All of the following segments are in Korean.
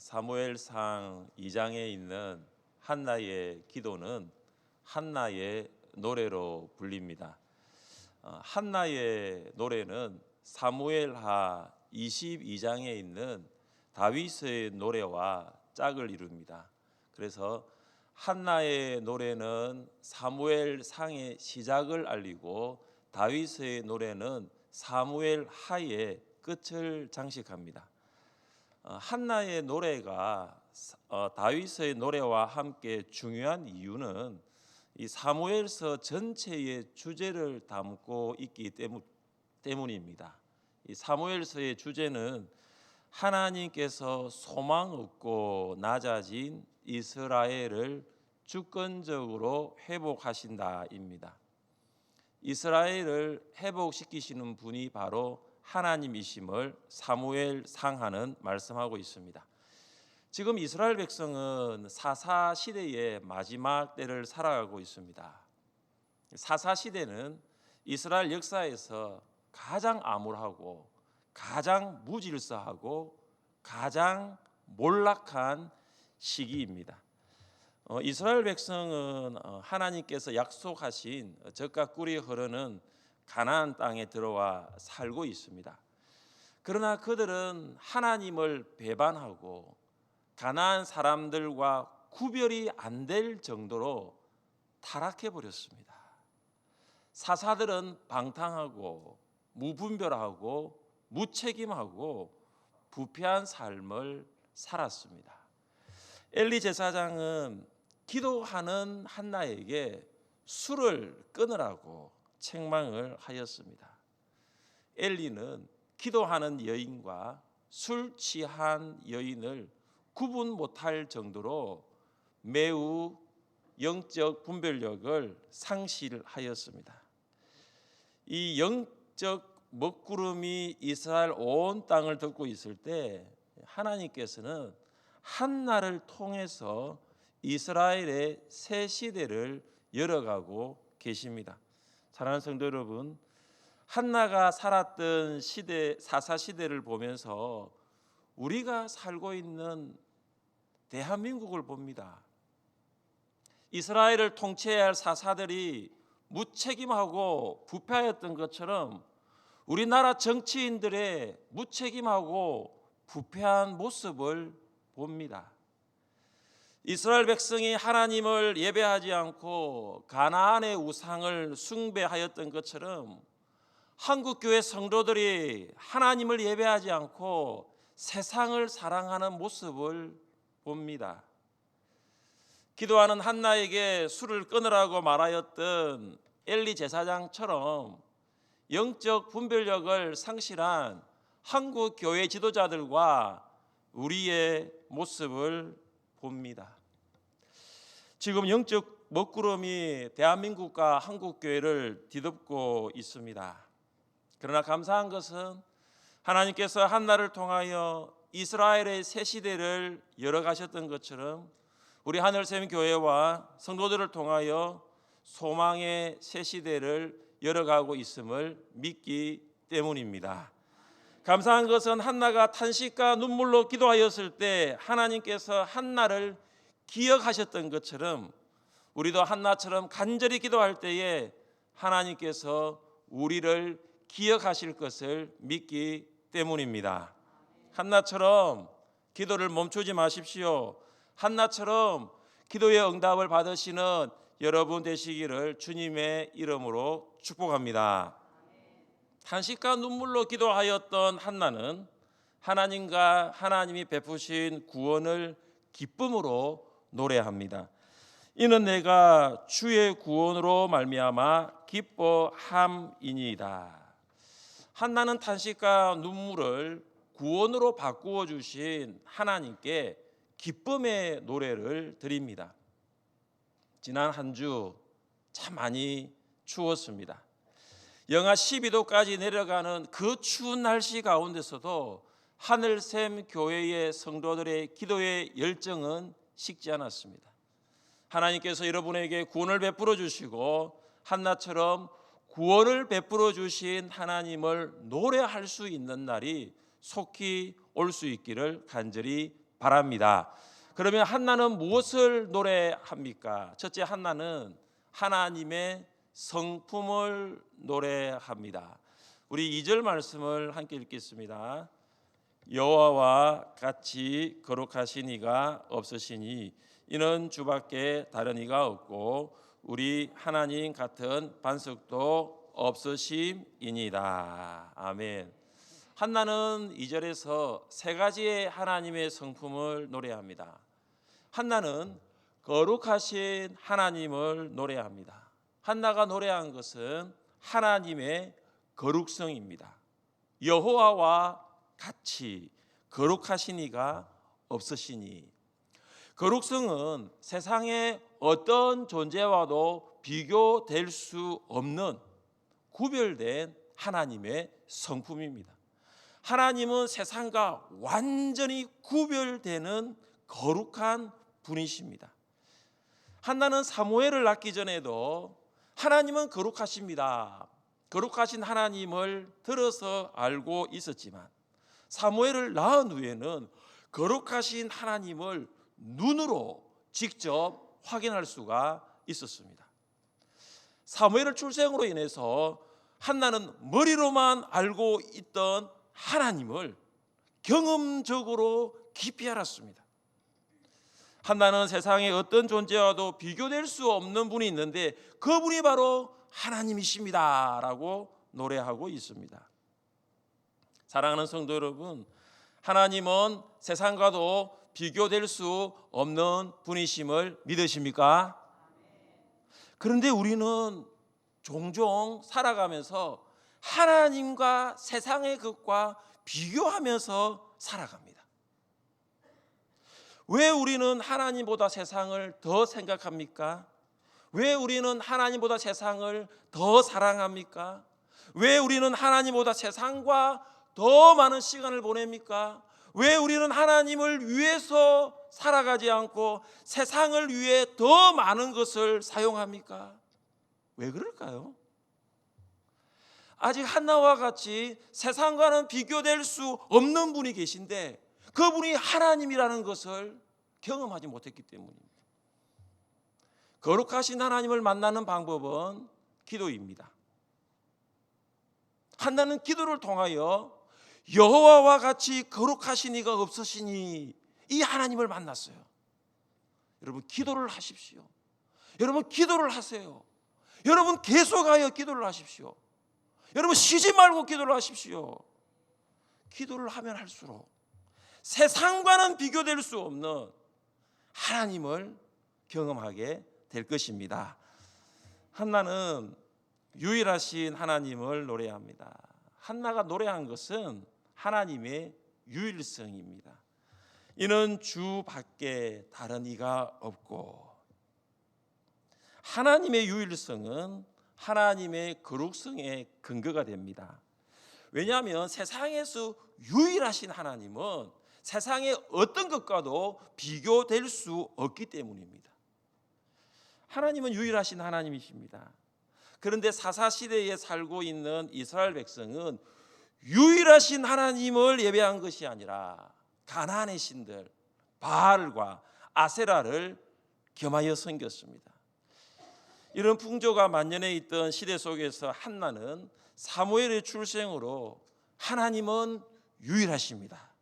사무엘상 2장에 있는 한나의 기도는 한나의 노래로 불립니다. 한나의 노래는 사무엘하 22장에 있는 다윗의 노래와 짝을 이룹니다. 그래서 한나의 노래는 사무엘상의 시작을 알리고 다윗의 노래는 사무엘하의 끝을 장식합니다. 한나의 노래가 다윗의 노래와 함께 중요한 이유는 이 사무엘서 전체의 주제를 담고 있기 때문입니다. 이 사무엘서의 주제는 하나님께서 소망 없고 낮아진 이스라엘을 주권적으로 회복하신다입니다. 이스라엘을 회복시키시는 분이 바로 하나님이심을 사무엘상하는 말씀하고 있습니다. 지금 이스라엘 백성은 사사 시대의 마지막 때를 살아가고 있습니다. 사사 시대는 이스라엘 역사에서 가장 암울하고 가장 무질서하고 가장 몰락한 시기입니다. 이스라엘 백성은 하나님께서 약속하신 젖과 꿀이 흐르는 가나안 땅에 들어와 살고 있습니다. 그러나 그들은 하나님을 배반하고 가나안 사람들과 구별이 안 될 정도로 타락해 버렸습니다. 사사들은 방탕하고 무분별하고 무책임하고 부패한 삶을 살았습니다. 엘리 제사장은 기도하는 한나에게 술을 끊으라고 책망을 하였습니다. 엘리는 기도하는 여인과 술 취한 여인을 구분 못할 정도로 매우 영적 분별력을 상실하였습니다. 이 영적 먹구름이 이스라엘 온 땅을 덮고 있을 때 하나님께서는 한나를 통해서 이스라엘의 새 시대를 열어가고 계십니다. 사랑하는 성도 여러분, 한나가 살았던 시대, 사사 시대를 보면서 우리가 살고 있는 대한민국을 봅니다. 이스라엘을 통치해야 할 사사들이 무책임하고 부패하였던 것처럼 우리나라 정치인들의 무책임하고 부패한 모습을 봅니다. 이스라엘 백성이 하나님을 예배하지 않고 가나안의 우상을 숭배하였던 것처럼 한국교회 성도들이 하나님을 예배하지 않고 세상을 사랑하는 모습을 봅니다. 기도하는 한나에게 술을 끊으라고 말하였던 엘리 제사장처럼 영적 분별력을 상실한 한국 교회 지도자들과 우리의 모습을 봅니다. 지금 영적 먹구름이 대한민국과 한국 교회를 뒤덮고 있습니다. 그러나 감사한 것은 하나님께서 한나를 통하여 이스라엘의 새 시대를 열어가셨던 것처럼 우리 하늘샘 교회와 성도들을 통하여 소망의 새 시대를 열어가고 있음을 믿기 때문입니다. 감사한 것은 한나가 탄식과 눈물로 기도하였을 때 하나님께서 한나를 기억하셨던 것처럼 우리도 한나처럼 간절히 기도할 때에 하나님께서 우리를 기억하실 것을 믿기 때문입니다. 한나처럼 기도를 멈추지 마십시오. 한나처럼 기도의 응답을 받으시는 여러분 되시기를 주님의 이름으로 축복합니다. 탄식과 눈물로 기도하였던 한나는 하나님과 하나님이 베푸신 구원을 기쁨으로 노래합니다. 이는 내가 주의 구원으로 말미암아 기뻐함이니이다. 한나는 탄식과 눈물을 구원으로 바꾸어 주신 하나님께 기쁨의 노래를 드립니다. 지난 한 주 참 많이 추웠습니다. 영하 12도까지 내려가는 그 추운 날씨 가운데서도 하늘샘 교회의 성도들의 기도의 열정은 식지 않았습니다. 하나님께서 여러분에게 구원을 베풀어 주시고 한나처럼 구원을 베풀어 주신 하나님을 노래할 수 있는 날이 속히 올 수 있기를 간절히 바랍니다. 그러면 한나는 무엇을 노래합니까? 첫째, 한나는 하나님의 성품을 노래합니다. 우리 2절 말씀을 함께 읽겠습니다. 여호와와 같이 거룩하신 이가 없으시니 이는 주밖에 다른 이가 없고 우리 하나님 같은 반석도 없으심이니이다. 아멘. 한나는 2절에서 세 가지의 하나님의 성품을 노래합니다. 한나는 거룩하신 하나님을 노래합니다. 한나가 노래한 것은 하나님의 거룩성입니다. 여호와와 같이 거룩하신 이가 없으시니, 거룩성은 세상의 어떤 존재와도 비교될 수 없는 구별된 하나님의 성품입니다. 하나님은 세상과 완전히 구별되는 거룩한 분이십니다. 한나는 사무엘을 낳기 전에도 하나님은 거룩하십니다, 거룩하신 하나님을 들어서 알고 있었지만 사무엘을 낳은 후에는 거룩하신 하나님을 눈으로 직접 확인할 수가 있었습니다. 사무엘을 출생으로 인해서 한나는 머리로만 알고 있던 하나님을 경험적으로 깊이 알았습니다. 한나는 세상의 어떤 존재와도 비교될 수 없는 분이 있는데 그분이 바로 하나님이십니다 라고 노래하고 있습니다. 사랑하는 성도 여러분, 하나님은 세상과도 비교될 수 없는 분이심을 믿으십니까? 그런데 우리는 종종 살아가면서 하나님과 세상의 것과 비교하면서 살아갑니다. 왜 우리는 하나님보다 세상을 더 생각합니까? 왜 우리는 하나님보다 세상을 더 사랑합니까? 왜 우리는 하나님보다 세상과 더 많은 시간을 보냅니까? 왜 우리는 하나님을 위해서 살아가지 않고 세상을 위해 더 많은 것을 사용합니까? 왜 그럴까요? 아직 한나와 같이 세상과는 비교될 수 없는 분이 계신데 그분이 하나님이라는 것을 경험하지 못했기 때문입니다. 거룩하신 하나님을 만나는 방법은 기도입니다. 한나는 기도를 통하여 여호와와 같이 거룩하신 이가 없으시니 이 하나님을 만났어요. 여러분 기도를 하십시오. 여러분 기도를 하세요. 여러분 계속하여 기도를 하십시오. 여러분 쉬지 말고 기도를 하십시오. 기도를 하면 할수록 세상과는 비교될 수 없는 하나님을 경험하게 될 것입니다. 한나는 유일하신 하나님을 노래합니다. 한나가 노래한 것은 하나님의 유일성입니다. 이는 주밖에 다른 이가 없고, 하나님의 유일성은 하나님의 거룩성의 근거가 됩니다. 왜냐하면 세상에서 유일하신 하나님은 세상의 어떤 것과도 비교될 수 없기 때문입니다. 하나님은 유일하신 하나님이십니다. 그런데 사사시대에 살고 있는 이스라엘 백성은 유일하신 하나님을 예배한 것이 아니라 가나안의 신들 바알과 아세라를 겸하여 섬겼습니다. 이런 풍조가 만연해 있던 시대 속에서 한나는 사무엘의 출생으로 하나님은 유일하십니다,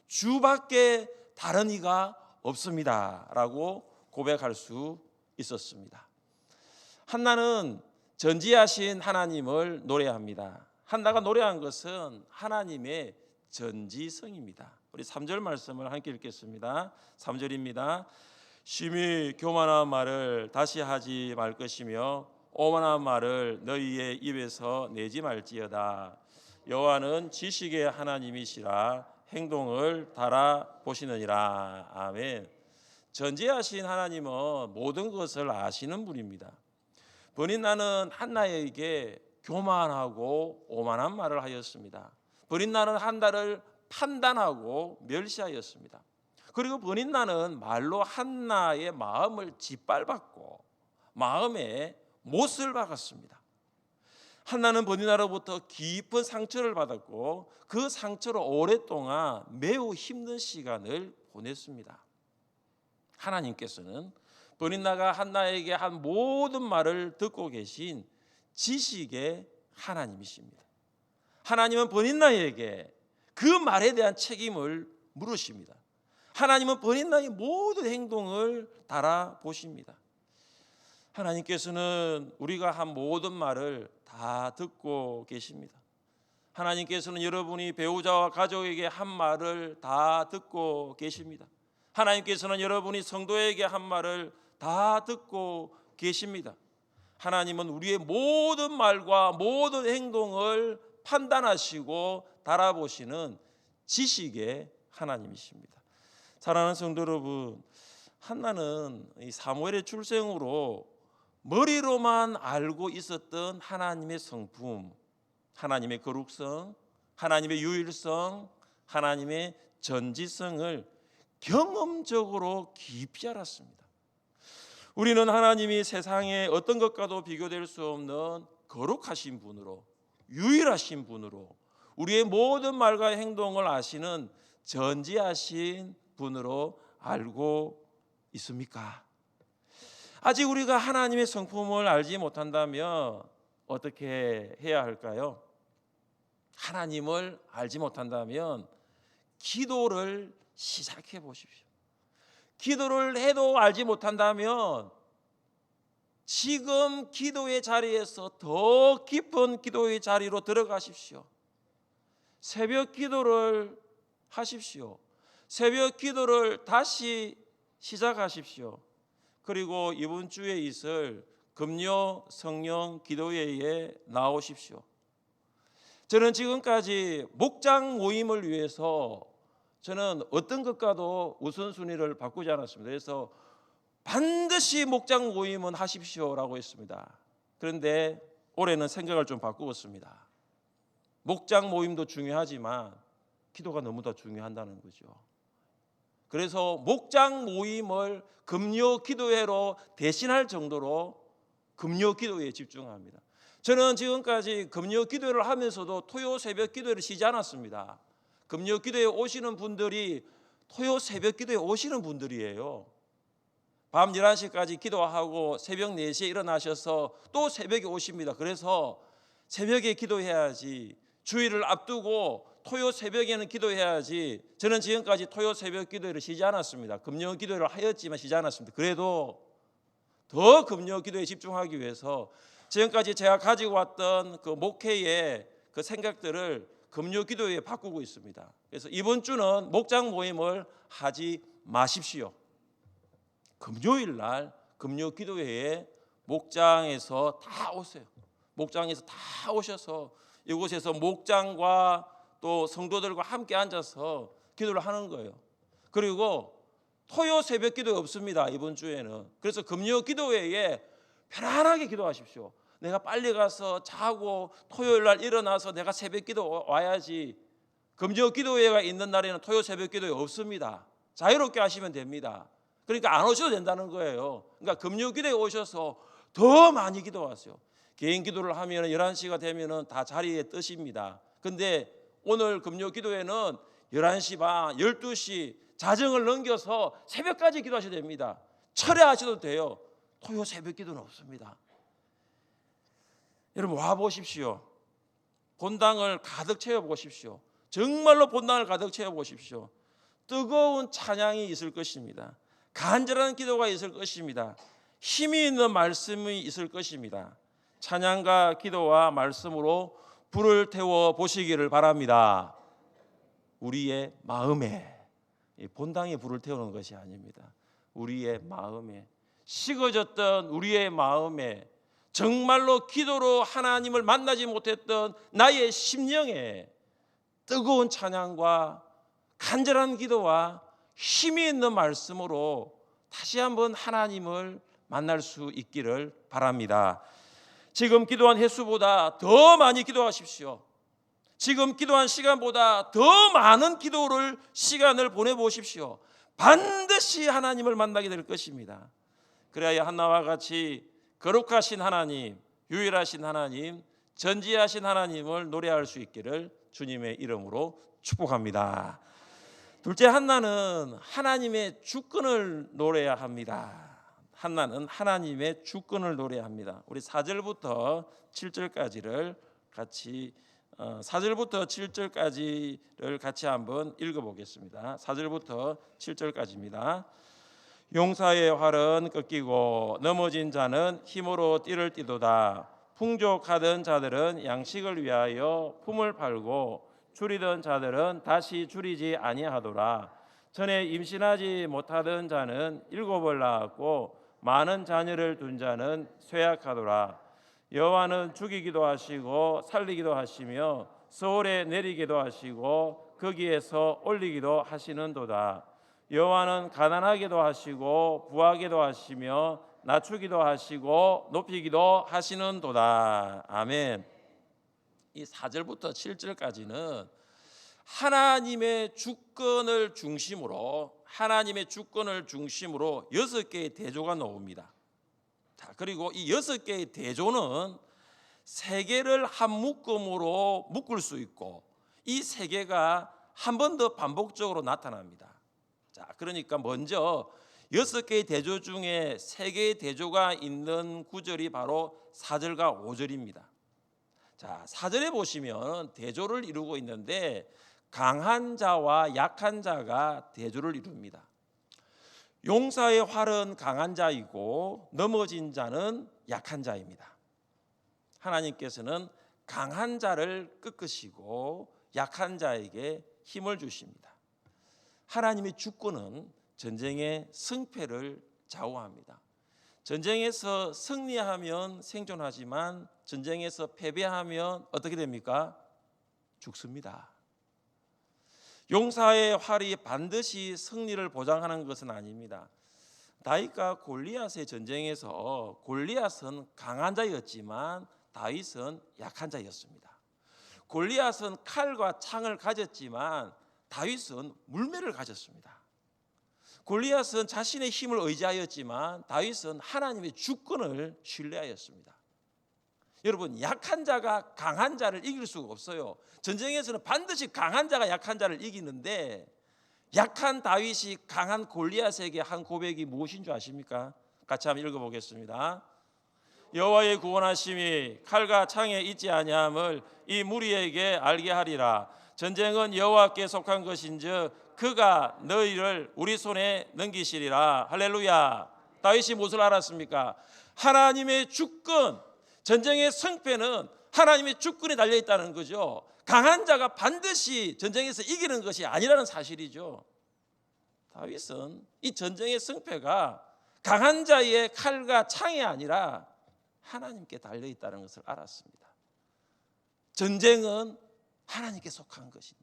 주밖에 다른 이가 없습니다 라고 고백할 수 있었습니다. 한나는 전지하신 하나님을 노래합니다. 한나가 노래한 것은 하나님의 전지성입니다. 우리 3절 말씀을 함께 읽겠습니다. 3절입니다. 심히 교만한 말을 다시 하지 말 것이며 오만한 말을 너희의 입에서 내지 말지어다. 여호와는 지식의 하나님이시라 행동을 달아보시느니라. 아멘. 전지하신 하나님은 모든 것을 아시는 분입니다. 버닌나는 한나에게 교만하고 오만한 말을 하였습니다. 버닌나는 한나를 판단하고 멸시하였습니다. 그리고 버닌나는 말로 한나의 마음을 짓밟았고 마음에 못을 박았습니다. 한나는 버닌나로부터 깊은 상처를 받았고 그 상처로 오랫동안 매우 힘든 시간을 보냈습니다. 하나님께서는 브릿나가 한나에게 한 모든 말을 듣고 계신 지식의 하나님이십니다. 하나님은 브릿나에게 그 말에 대한 책임을 물으십니다. 하나님은 브릿나의 모든 행동을 달아보십니다. 하나님께서는 우리가 한 모든 말을 다 듣고 계십니다. 하나님께서는 여러분이 배우자와 가족에게 한 말을 다 듣고 계십니다. 하나님께서는 여러분이 성도에게 한 말을 다 듣고 계십니다. 하나님은 우리의 모든 말과 모든 행동을 판단하시고 달아보시는 지식의 하나님이십니다. 사랑하는 성도 여러분, 한나는 이 사무엘의 출생으로 머리로만 알고 있었던 하나님의 성품, 하나님의 거룩성, 하나님의 유일성, 하나님의 전지성을 경험적으로 깊이 알았습니다. 우리는 하나님이 세상의 어떤 것과도 비교될 수 없는 거룩하신 분으로, 유일하신 분으로, 우리의 모든 말과 행동을 아시는 전지하신 분으로 알고 있습니까? 아직 우리가 하나님의 성품을 알지 못한다면 어떻게 해야 할까요? 하나님을 알지 못한다면 기도를 시작해 보십시오. 기도를 해도 알지 못한다면 지금 기도의 자리에서 더 깊은 기도의 자리로 들어가십시오. 새벽 기도를 하십시오. 새벽 기도를 다시 시작하십시오. 그리고 이번 주에 있을 금요 성령 기도회에 나오십시오. 저는 지금까지 목장 모임을 위해서 저는 어떤 것과도 우선순위를 바꾸지 않았습니다. 그래서 반드시 목장 모임은 하십시오라고 했습니다. 그런데 올해는 생각을 좀 바꾸었습니다. 목장 모임도 중요하지만 기도가 너무나 중요하다는 거죠. 그래서 목장 모임을 금요 기도회로 대신할 정도로 금요 기도회에 집중합니다. 저는 지금까지 금요 기도회를 하면서도 토요 새벽 기도회를 쉬지 않았습니다. 금요 기도회에 오시는 분들이 토요 새벽 기도회에 오시는 분들이에요. 밤 11시까지 기도하고 새벽 4시에 일어나셔서 또 새벽에 오십니다. 그래서 새벽에 기도해야지, 주일을 앞두고 토요 새벽에는 기도해야지. 저는 지금까지 토요 새벽 기도회를 쉬지 않았습니다. 금요 기도회를 하였지만 쉬지 않았습니다. 그래도 더 금요 기도에 집중하기 위해서 지금까지 제가 가지고 왔던 그 목회의 그 생각들을 금요 기도회에 바꾸고 있습니다. 그래서 이번 주는 목장 모임을 하지 마십시오. 금요일 날 금요 기도회에 목장에서 다 오세요. 목장에서 다 오셔서 이곳에서 목장과 또 성도들과 함께 앉아서 기도를 하는 거예요. 그리고 토요 새벽 기도 없습니다. 이번 주에는. 그래서 금요 기도회에 편안하게 기도하십시오. 내가 빨리 가서 자고 토요일 날 일어나서 내가 새벽 기도 와야지. 금요 기도회가 있는 날에는 토요 새벽 기도회 없습니다. 자유롭게 하시면 됩니다. 그러니까 안 오셔도 된다는 거예요. 그러니까 금요 기도에 오셔서 더 많이 기도하세요. 개인 기도를 하면 11시가 되면 다 자리에 뜨십니다. 근데 오늘 금요 기도회는 11시 반, 12시 자정을 넘겨서 새벽까지 기도하셔도 됩니다. 철회하셔도 돼요. 토요 새벽 기도는 없습니다. 여러분 와보십시오. 본당을 가득 채워보십시오. 정말로 본당을 가득 채워보십시오. 뜨거운 찬양이 있을 것입니다. 간절한 기도가 있을 것입니다. 힘이 있는 말씀이 있을 것입니다. 찬양과 기도와 말씀으로 불을 태워 보시기를 바랍니다. 우리의 마음에, 본당에 불을 태우는 것이 아닙니다. 우리의 마음에, 식어졌던 우리의 마음에, 정말로 기도로 하나님을 만나지 못했던 나의 심령에 뜨거운 찬양과 간절한 기도와 힘이 있는 말씀으로 다시 한번 하나님을 만날 수 있기를 바랍니다. 지금 기도한 횟수보다 더 많이 기도하십시오. 지금 기도한 시간보다 더 많은 기도를 시간을 보내보십시오. 반드시 하나님을 만나게 될 것입니다. 그래야 한나와 같이 거룩하신 하나님, 유일하신 하나님, 전지하신 하나님을 노래할 수 있기를 주님의 이름으로 축복합니다. 둘째, 한나는 하나님의 주권을 노래해야 합니다. 한나는 하나님의 주권을 노래합니다. 우리 4절부터 7절까지를 같이 4절부터 7절까지를 같이 한번 읽어보겠습니다. 4절부터 7절까지입니다. 용사의 활은 꺾이고 넘어진 자는 힘으로 띠를 띠도다. 풍족하던 자들은 양식을 위하여 품을 팔고 줄이던 자들은 다시 줄이지 아니하더라. 전에 임신하지 못하던 자는 7을 낳았고 많은 자녀를 둔 자는 쇠약하더라. 여호와는 죽이기도 하시고 살리기도 하시며 서울에 내리기도 하시고 거기에서 올리기도 하시는도다. 여호와는 가난하게도 하시고 부하게도 하시며 낮추기도 하시고 높이기도 하시는도다. 아멘. 이 4절부터 7절까지는 하나님의 주권을 중심으로 6개의 대조가 나옵니다. 자, 그리고 이 6개의 대조는 세 개를 한 묶음으로 묶을 수 있고 이 세 개가 한 번 더 반복적으로 나타납니다. 자, 그러니까 먼저 6개의 대조 중에 3개의 대조가 있는 구절이 바로 4절과 5절입니다. 자, 4절에 보시면 대조를 이루고 있는데 강한 자와 약한 자가 대조를 이룹니다. 용사의 활은 강한 자이고 넘어진 자는 약한 자입니다. 하나님께서는 강한 자를 꺾으시고 약한 자에게 힘을 주십니다. 하나님의 주권은 전쟁의 승패를 좌우합니다. 전쟁에서 승리하면 생존하지만 전쟁에서 패배하면 어떻게 됩니까? 죽습니다. 용사의 활이 반드시 승리를 보장하는 것은 아닙니다. 다윗과 골리앗의 전쟁에서 골리앗은 강한 자였지만 다윗은 약한 자였습니다. 골리앗은 칼과 창을 가졌지만 다윗은 물매를 가졌습니다. 골리앗은 자신의 힘을 의지하였지만 다윗은 하나님의 주권을 신뢰하였습니다. 여러분, 약한 자가 강한 자를 이길 수가 없어요. 전쟁에서는 반드시 강한 자가 약한 자를 이기는데 약한 다윗이 강한 골리앗에게 한 고백이 무엇인 줄 아십니까? 같이 한번 읽어보겠습니다. 여호와의 구원하심이 칼과 창에 있지 아니함을 이 무리에게 알게 하리라. 전쟁은 여호와께 속한 것인즉 그가 너희를 우리 손에 넘기시리라. 할렐루야. 다윗이 무엇을 알았습니까? 하나님의 주권, 전쟁의 승패는 하나님의 주권에 달려 있다는 거죠. 강한 자가 반드시 전쟁에서 이기는 것이 아니라는 사실이죠. 다윗은 이 전쟁의 승패가 강한 자의 칼과 창이 아니라 하나님께 달려 있다는 것을 알았습니다. 전쟁은 하나님께 속한 것이죠.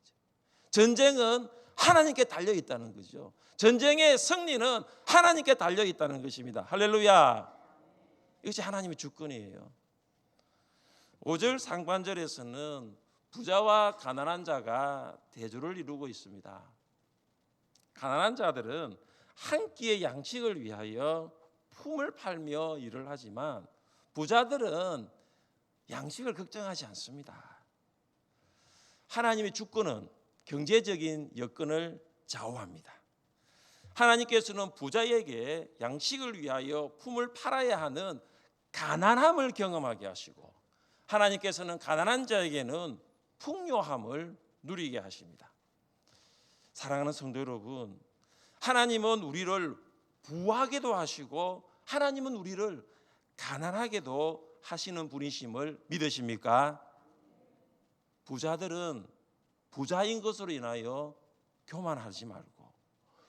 전쟁은 하나님께 달려 있다는 거죠. 전쟁의 승리는 하나님께 달려 있다는 것입니다. 할렐루야. 이것이 하나님의 주권이에요. 5절 상반절에서는 부자와 가난한 자가 대조를 이루고 있습니다. 가난한 자들은 한 끼의 양식을 위하여 품을 팔며 일을 하지만 부자들은 양식을 걱정하지 않습니다. 하나님의 주권은 경제적인 여건을 좌우합니다. 하나님께서는 부자에게 양식을 위하여 품을 팔아야 하는 가난함을 경험하게 하시고 하나님께서는 가난한 자에게는 풍요함을 누리게 하십니다. 사랑하는 성도 여러분, 하나님은 우리를 부하게도 하시고 하나님은 우리를 가난하게도 하시는 분이심을 믿으십니까? 부자들은 부자인 것으로 인하여 교만하지 말고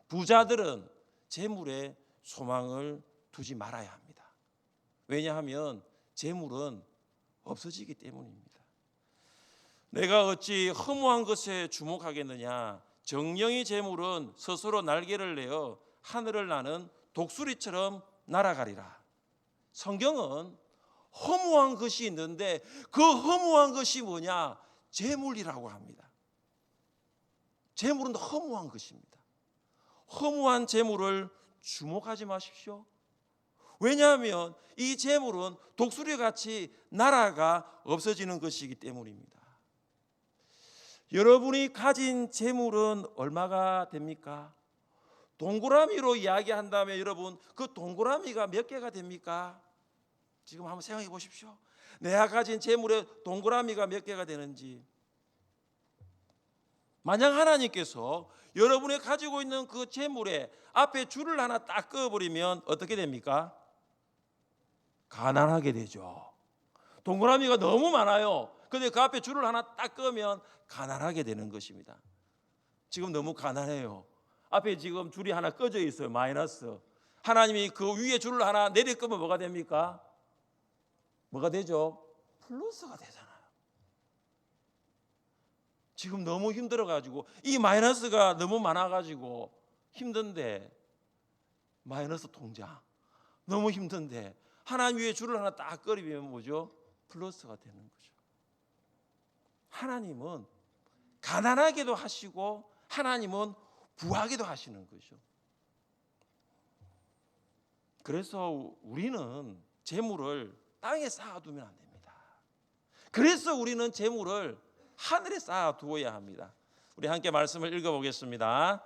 부자들은 재물에 소망을 두지 말아야 합니다. 왜냐하면 재물은 없어지기 때문입니다. 내가 어찌 허무한 것에 주목하겠느냐? 정령의 재물은 스스로 날개를 내어 하늘을 나는 독수리처럼 날아가리라. 성경은 허무한 것이 있는데 그 허무한 것이 뭐냐? 재물이라고 합니다. 재물은 허무한 것입니다. 허무한 재물을 주목하지 마십시오. 왜냐하면 이 재물은 독수리같이 날아가 없어지는 것이기 때문입니다. 여러분이 가진 재물은 얼마가 됩니까? 동그라미로 이야기한다면 여러분 그 동그라미가 몇 개가 됩니까? 지금 한번 생각해 보십시오. 내가 가진 재물의 동그라미가 몇 개가 되는지. 만약 하나님께서 여러분이 가지고 있는 그 재물에 앞에 줄을 하나 딱 그어버리면 어떻게 됩니까? 가난하게 되죠. 동그라미가 너무 많아요. 그런데 그 앞에 줄을 하나 딱 그으면 가난하게 되는 것입니다. 지금 너무 가난해요. 앞에 지금 줄이 하나 꺼져 있어요. 마이너스. 하나님이 그 위에 줄을 하나 내려 끄면 뭐가 됩니까? 뭐가 되죠? 플러스가 되잖아요. 지금 너무 힘들어가지고 이 마이너스가 너무 많아가지고 힘든데, 마이너스 통장 너무 힘든데 하나님 위에 줄을 하나 딱 꺼리면 뭐죠? 플러스가 되는 거죠. 하나님은 가난하게도 하시고 하나님은 부하게도 하시는 거죠. 그래서 우리는 재물을 땅에 쌓아두면 안 됩니다. 그래서 우리는 재물을 하늘에 쌓아두어야 합니다. 우리 함께 말씀을 읽어보겠습니다.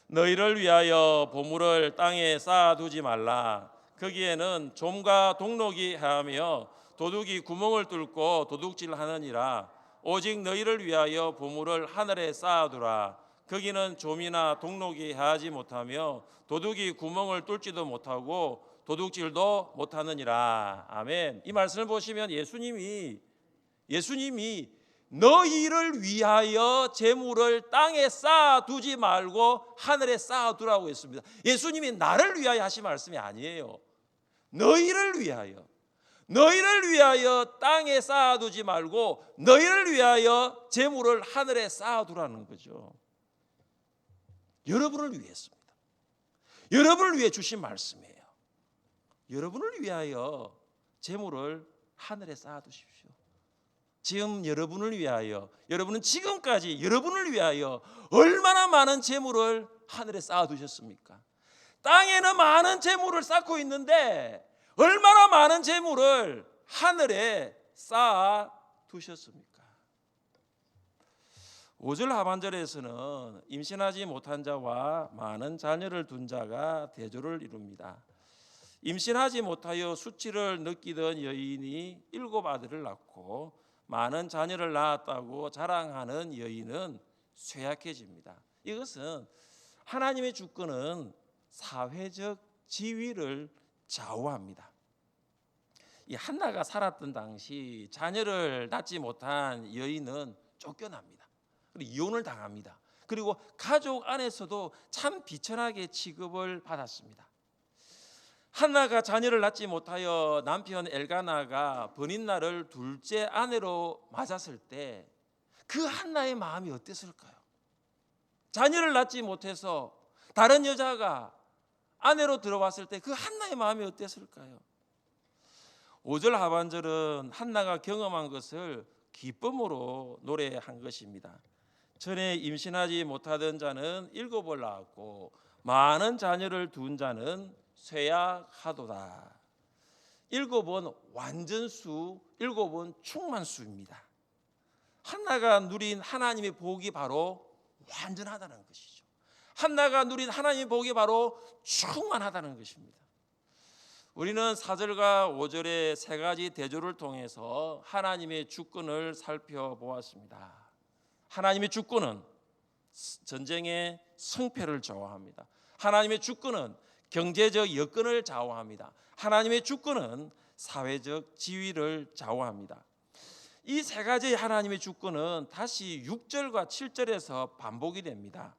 너희를 위하여 보물을 땅에 쌓아두지 말라. 거기에는 좀과 동록이 하며 도둑이 구멍을 뚫고 도둑질하느니라. 오직 너희를 위하여 보물을 하늘에 쌓아두라. 거기는 좀이나 동록이 하지 못하며 도둑이 구멍을 뚫지도 못하고 도둑질도 못하느니라. 아멘. 이 말씀을 보시면 예수님이 너희를 위하여 재물을 땅에 쌓아두지 말고 하늘에 쌓아두라고 했습니다. 예수님이 나를 위하여 하신 말씀이 아니에요. 너희를 위하여 땅에 쌓아두지 말고 너희를 위하여 재물을 하늘에 쌓아두라는 거죠. 여러분을 위해서입니다. 여러분을 위해 주신 말씀이에요. 여러분을 위하여 재물을 하늘에 쌓아두십시오. 지금 여러분을 위하여, 여러분은 지금까지 여러분을 위하여 얼마나 많은 재물을 하늘에 쌓아두셨습니까? 땅에는 많은 재물을 쌓고 있는데 얼마나 많은 재물을 하늘에 쌓아두셨습니까? 5절 하반절에서는 임신하지 못한 자와 많은 자녀를 둔 자가 대조를 이룹니다. 임신하지 못하여 수치를 느끼던 여인이 7 아들을 낳고 많은 자녀를 낳았다고 자랑하는 여인은 쇠약해집니다. 이것은 하나님의 주권은 사회적 지위를 좌우합니다. 이 한나가 살았던 당시 자녀를 낳지 못한 여인은 쫓겨납니다. 그리고 이혼을 당합니다. 그리고 가족 안에서도 참 비천하게 취급을 받았습니다. 한나가 자녀를 낳지 못하여 남편 엘가나가 번인날을 둘째 아내로 맞았을 때 그 한나의 마음이 어땠을까요? 자녀를 낳지 못해서 다른 여자가 아내로 들어왔을 때 그 한나의 마음이 어땠을까요? 5절 하반절은 한나가 경험한 것을 기쁨으로 노래한 것입니다. 전에 임신하지 못하던 자는 7을 낳았고 많은 자녀를 둔 자는 쇠약하도다. 7은 완전수, 7은 충만수입니다. 한나가 누린 하나님의 복이 바로 완전하다는 것이죠. 한나가 누린 하나님의 복이 바로 충만하다는 것입니다. 우리는 4절과 5절의 3가지 대조를 통해서 하나님의 주권을 살펴보았습니다. 하나님의 주권은 전쟁의 승패를 좌우합니다. 하나님의 주권은 경제적 여건을 좌우합니다. 하나님의 주권은 사회적 지위를 좌우합니다. 이 3가지의 하나님의 주권은 다시 6절과 7절에서 반복이 됩니다.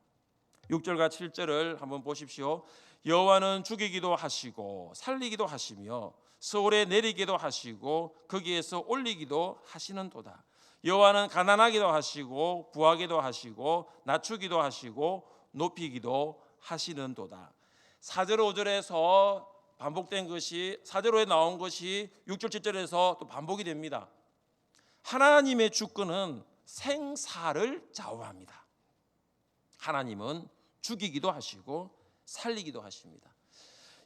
6절과 7절을 한번 보십시오. 여호와는 죽이기도 하시고 살리기도 하시며 서울에 내리기도 하시고 거기에서 올리기도 하시는도다. 여호와는 가난하기도 하시고 부하기도 하시고 낮추기도 하시고 높이기도 하시는도다. 4절 5절에서 반복된 것이 4절에 나온 것이 6절 7절에서 또 반복이 됩니다. 하나님의 주권은 생사를 좌우합니다. 하나님은 죽이기도 하시고 살리기도 하십니다.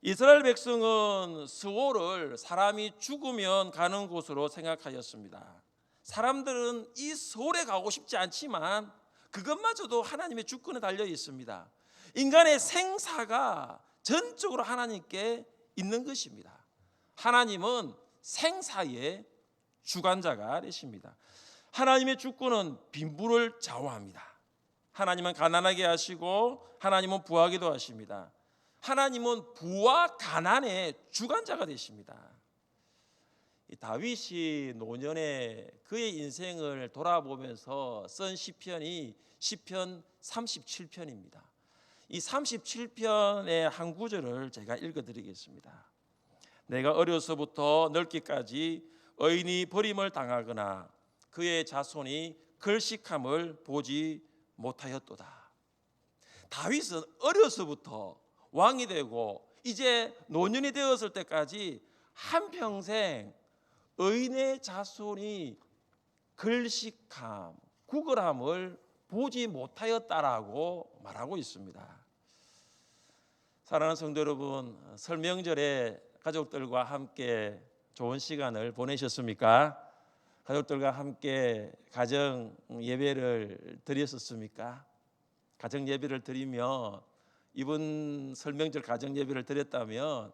이스라엘 백성은 스올을 사람이 죽으면 가는 곳으로 생각하였습니다. 사람들은 이 서울에 가고 싶지 않지만 그것마저도 하나님의 주권에 달려 있습니다. 인간의 생사가 전적으로 하나님께 있는 것입니다. 하나님은 생사의 주관자가 되십니다. 하나님의 주권은 빈부를 좌우합니다. 하나님은 가난하게 하시고 하나님은 부하기도 하십니다. 하나님은 부와 가난의 주관자가 되십니다. 다윗이 노년에 그의 인생을 돌아보면서 쓴 시편이 시편 37편입니다. 이 37편의 한 구절을 제가 읽어드리겠습니다. 내가 어려서부터 늙기까지 의인이 버림을 당하거나 그의 자손이 걸식함을 보지 못하였도다. 다윗은 어려서부터 왕이 되고 이제 노년이 되었을 때까지 한평생 의인의 자손이 걸식함, 구걸함을 보지 못하였다라고 말하고 있습니다. 사랑하는 성도 여러분, 설 명절에 가족들과 함께 좋은 시간을 보내셨습니까? 가족들과 함께 가정 예배를 드렸었습니까? 가정 예배를 드리며 이번 설 명절 가정 예배를 드렸다면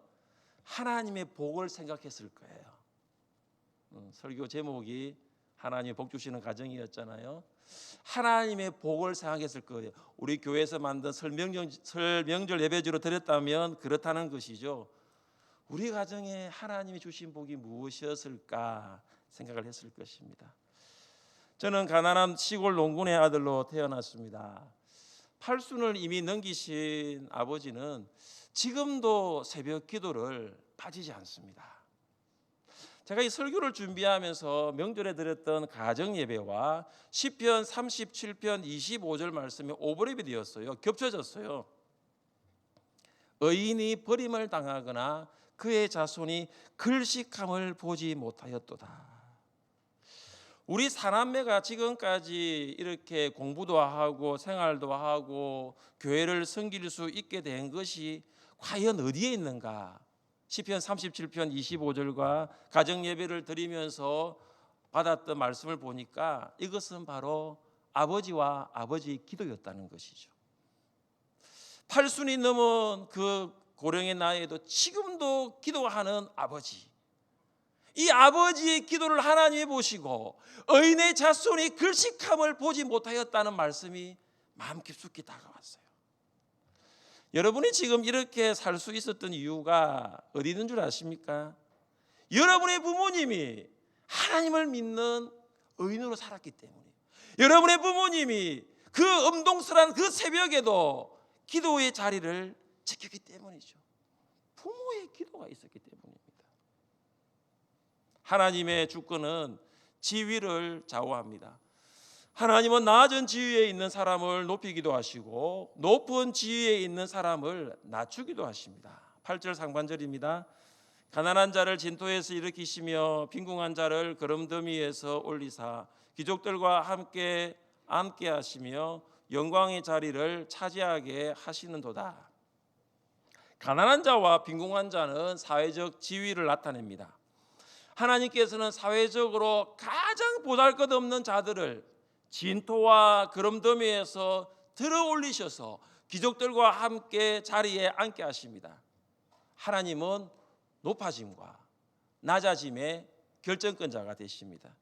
하나님의 복을 생각했을 거예요. 설교 제목이 하나님의 복 주시는 가정이었잖아요. 하나님의 복을 생각했을 거예요. 우리 교회에서 만든 설 명절 예배주로 드렸다면 그렇다는 것이죠. 우리 가정에 하나님이 주신 복이 무엇이었을까 생각을 했을 것입니다. 저는 가난한 시골 농군의 아들로 태어났습니다. 팔순을 이미 넘기신 아버지는 지금도 새벽 기도를 빠지지 않습니다. 제가 이 설교를 준비하면서 명절에 드렸던 가정 예배와 시편 37편 25절 말씀이 오버랩이 되었어요. 겹쳐졌어요. 의인이 버림을 당하거나 그의 자손이 걸식함을 보지 못하였도다. 우리 사남매가 지금까지 이렇게 공부도 하고 생활도 하고 교회를 섬길 수 있게 된 것이 과연 어디에 있는가? 시편 37편 25절과 가정 예배를 드리면서 받았던 말씀을 보니까 이것은 바로 아버지와 아버지의 기도였다는 것이죠. 팔순이 넘은 그 고령의 나이에도 지금도 기도하는 아버지, 이 아버지의 기도를 하나님이 보시고 의인의 자손이 걸식함을 보지 못하였다는 말씀이 마음 깊숙이 다가왔어요. 여러분이 지금 이렇게 살 수 있었던 이유가 어디 있는 줄 아십니까? 여러분의 부모님이 하나님을 믿는 의인으로 살았기 때문에, 여러분의 부모님이 그 엄동설한 그 새벽에도 기도의 자리를 지켰기 때문이죠. 부모의 기도가 있었기 때문입니다. 하나님의 주권은 지위를 좌우합니다. 하나님은 낮은 지위에 있는 사람을 높이기도 하시고 높은 지위에 있는 사람을 낮추기도 하십니다. 8절 상반절입니다. 가난한 자를 진토에서 일으키시며 빈궁한 자를 거름더미에서 올리사 귀족들과 함께 앉게 하시며 영광의 자리를 차지하게 하시는도다. 가난한 자와 빈궁한 자는 사회적 지위를 나타냅니다. 하나님께서는 사회적으로 가장 보잘것없는 자들을 진토와 거름더미에서 들어 올리셔서 귀족들과 함께 자리에 앉게 하십니다. 하나님은 높아짐과 낮아짐의 결정권자가 되십니다.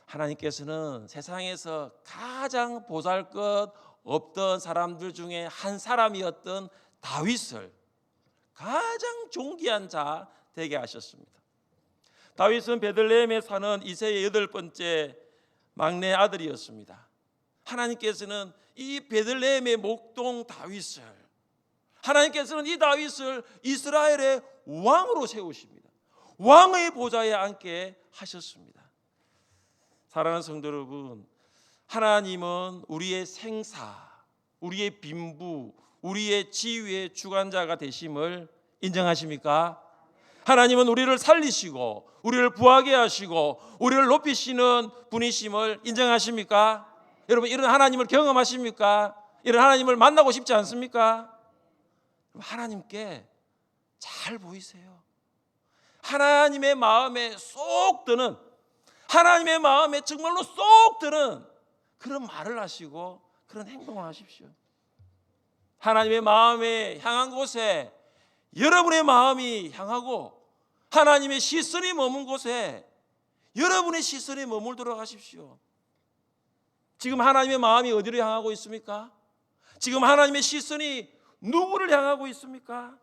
하나님께서는 세상에서 가장 보잘것 없던 사람들 중에 한 사람이었던 다윗을 가장 존귀한 자 되게 하셨습니다. 다윗은 베들레헴에 사는 이새의 8번째 막내 아들이었습니다. 하나님께서는 이 베들레헴의 목동 다윗을, 하나님께서는 이 다윗을 이스라엘의 왕으로 세우십니다. 왕의 보좌에 앉게 하셨습니다. 사랑하는 성도 여러분, 하나님은 우리의 생사, 우리의 빈부, 우리의 지위의 주관자가 되심을 인정하십니까? 하나님은 우리를 살리시고 우리를 부하게 하시고 우리를 높이시는 분이심을 인정하십니까? 여러분, 이런 하나님을 경험하십니까? 이런 하나님을 만나고 싶지 않습니까? 하나님께 잘 보이세요. 하나님의 마음에 쏙 드는, 하나님의 마음에 정말로 쏙 드는 그런 말을 하시고 그런 행동을 하십시오. 하나님의 마음에 향한 곳에 여러분의 마음이 향하고 하나님의 시선이 머문 곳에 여러분의 시선이 머물도록 하십시오. 지금 하나님의 마음이 어디로 향하고 있습니까? 지금 하나님의 시선이 누구를 향하고 있습니까?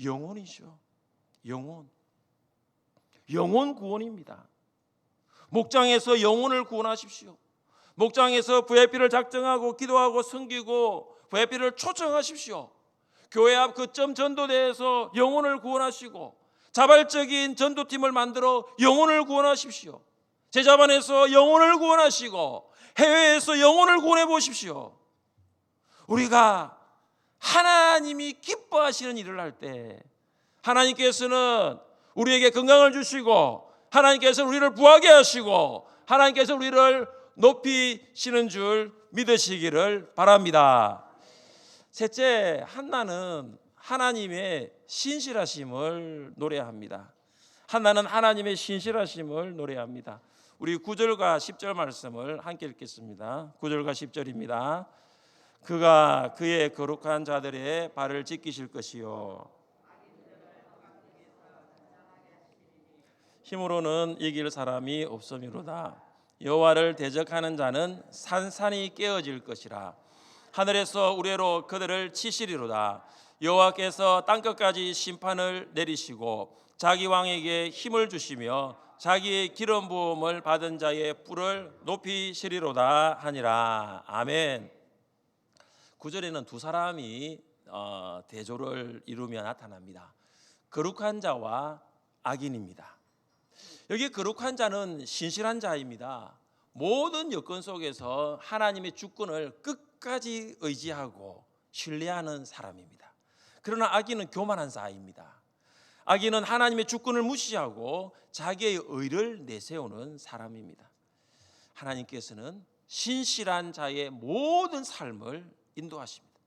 영혼이죠. 영혼 구원입니다. 목장에서 영혼을 구원하십시오. 목장에서 VIP를 작정하고 기도하고 섬기고 VIP를 초청하십시오. 교회 앞 거점 전도대에서 영혼을 구원하시고 자발적인 전도팀을 만들어 영혼을 구원하십시오. 제자반에서 영혼을 구원하시고 해외에서 영혼을 구원해 보십시오. 우리가 하나님이 기뻐하시는 일을 할 때 하나님께서는 우리에게 건강을 주시고 하나님께서는 우리를 부하게 하시고 하나님께서 우리를 높이시는 줄 믿으시기를 바랍니다. 셋째, 한나는 하나님의 신실하심을 노래합니다. 한나는 하나님의 신실하심을 노래합니다. 우리 9절과 10절 말씀을 함께 읽겠습니다. 9절과 10절입니다. 그가 그의 거룩한 자들의 발을 지키실 것이요 힘으로는 이길 사람이 없음이로다. 여호와를 대적하는 자는 산산이 깨어질 것이라. 하늘에서 우레로 그들을 치시리로다. 여호와께서 땅끝까지 심판을 내리시고 자기 왕에게 힘을 주시며 자기의 기름 부음을 받은 자의 뿔을 높이시리로다 하니라. 아멘. 9절에는 두 사람이 대조를 이루며 나타납니다. 거룩한 자와 악인입니다. 여기 거룩한 자는 신실한 자입니다. 모든 여건 속에서 하나님의 주권을 끝까지 의지하고 신뢰하는 사람입니다. 그러나 악인은 교만한 자입니다. 악인은 하나님의 주권을 무시하고 자기의 의를 내세우는 사람입니다. 하나님께서는 신실한 자의 모든 삶을 인도하십니다.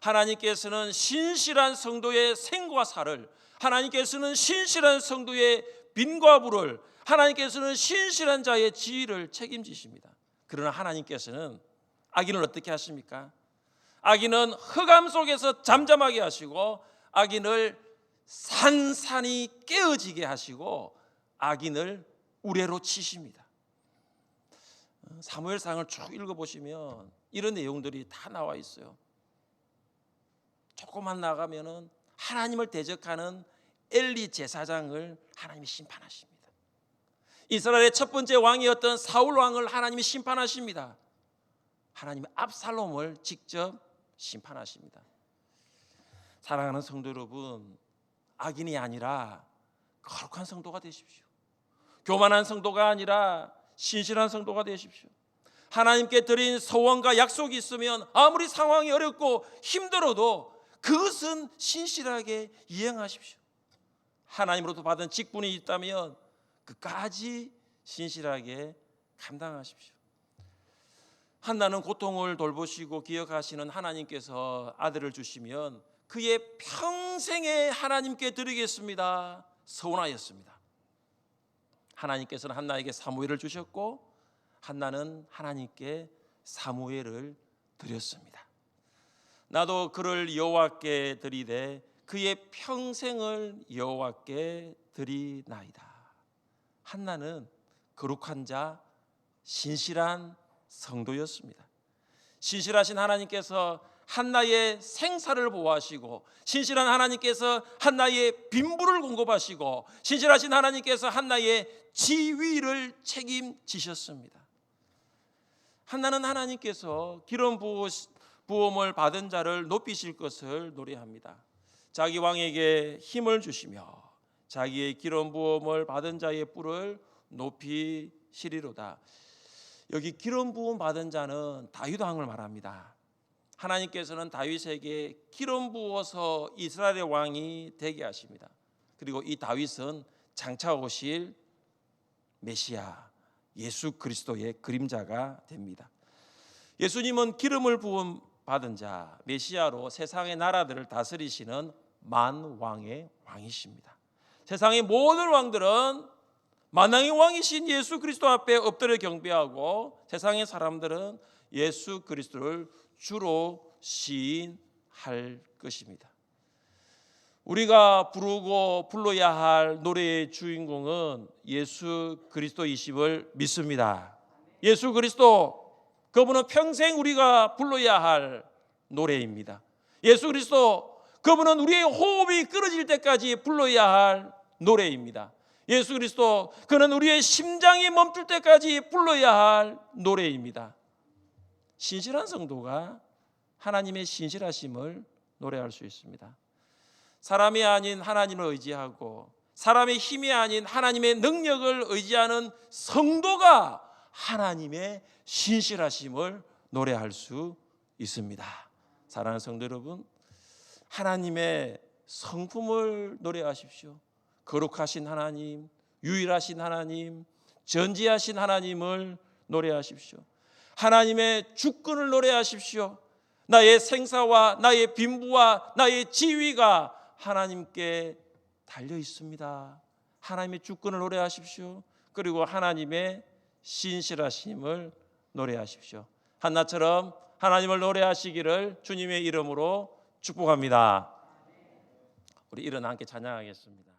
하나님께서는 신실한 성도의 생과 사를, 하나님께서는 신실한 성도의 빈과 부를, 하나님께서는 신실한 자의 지위를 책임지십니다. 그러나 하나님께서는 악인을 어떻게 하십니까? 악인은 흑암 속에서 잠잠하게 하시고 악인을 산산이 깨어지게 하시고 악인을 우레로 치십니다. 사무엘상을 쭉 읽어보시면 이런 내용들이 다 나와 있어요. 조금만 나가면은 하나님을 대적하는 엘리 제사장을 하나님이 심판하십니다. 이스라엘의 첫 번째 왕이었던 사울 왕을 하나님이 심판하십니다. 하나님이 압살롬을 직접 심판하십니다. 사랑하는 성도 여러분, 악인이 아니라 거룩한 성도가 되십시오. 교만한 성도가 아니라 신실한 성도가 되십시오. 하나님께 드린 소원과 약속이 있으면 아무리 상황이 어렵고 힘들어도 그것은 신실하게 이행하십시오. 하나님으로부터 받은 직분이 있다면 끝까지 신실하게 감당하십시오. 한나는 고통을 돌보시고 기억하시는 하나님께서 아들을 주시면 그의 평생에 하나님께 드리겠습니다 서원하였습니다. 하나님께서는 한나에게 사무엘을 주셨고 한나는 하나님께 사무엘을 드렸습니다. 나도 그를 여호와께 드리되 그의 평생을 여호와께 드리나이다. 한나는 거룩한 자, 신실한 성도였습니다. 신실하신 하나님께서 한나의 생사를 보호하시고 신실한 하나님께서 한나의 빈부를 공급하시고 신실하신 하나님께서 한나의 지위를 책임지셨습니다. 한나는 하나님께서 기름 부음을 받은 자를 높이실 것을 노래합니다. 자기 왕에게 힘을 주시며 자기의 기름 부음을 받은 자의 뿔을 높이시리로다. 여기 기름 부음 받은 자는 다윗 왕을 말합니다. 하나님께서는 다윗에게 기름 부어서 이스라엘의 왕이 되게 하십니다. 그리고 이 다윗은 장차 오실 메시아 예수 그리스도의 그림자가 됩니다. 예수님은 기름을 부음 받은 자, 메시아로 세상의 나라들을 다스리시는 만왕의 왕이십니다. 세상의 모든 왕들은 만왕의 왕이신 예수 그리스도 앞에 엎드려 경배하고 세상의 사람들은 예수 그리스도를 주로 시인할 것입니다. 우리가 부르고 불러야 할 노래의 주인공은 예수 그리스도이심을 믿습니다. 예수 그리스도, 그분은 평생 우리가 불러야 할 노래입니다. 예수 그리스도, 그분은 우리의 호흡이 끊어질 때까지 불러야 할 노래입니다. 예수 그리스도, 그는 우리의 심장이 멈출 때까지 불러야 할 노래입니다. 신실한 성도가 하나님의 신실하심을 노래할 수 있습니다. 사람이 아닌 하나님을 의지하고 사람의 힘이 아닌 하나님의 능력을 의지하는 성도가 하나님의 신실하심을 노래할 수 있습니다. 사랑하는 성도 여러분, 하나님의 성품을 노래하십시오. 거룩하신 하나님, 유일하신 하나님, 전지하신 하나님을 노래하십시오. 하나님의 주권을 노래하십시오. 나의 생사와 나의 빈부와 나의 지위가 하나님께 달려 있습니다. 하나님의 주권을 노래하십시오. 그리고 하나님의 신실하심을 노래하십시오. 한나처럼 하나님을 노래하시기를 주님의 이름으로 축복합니다. 우리 일어나 함께 찬양하겠습니다.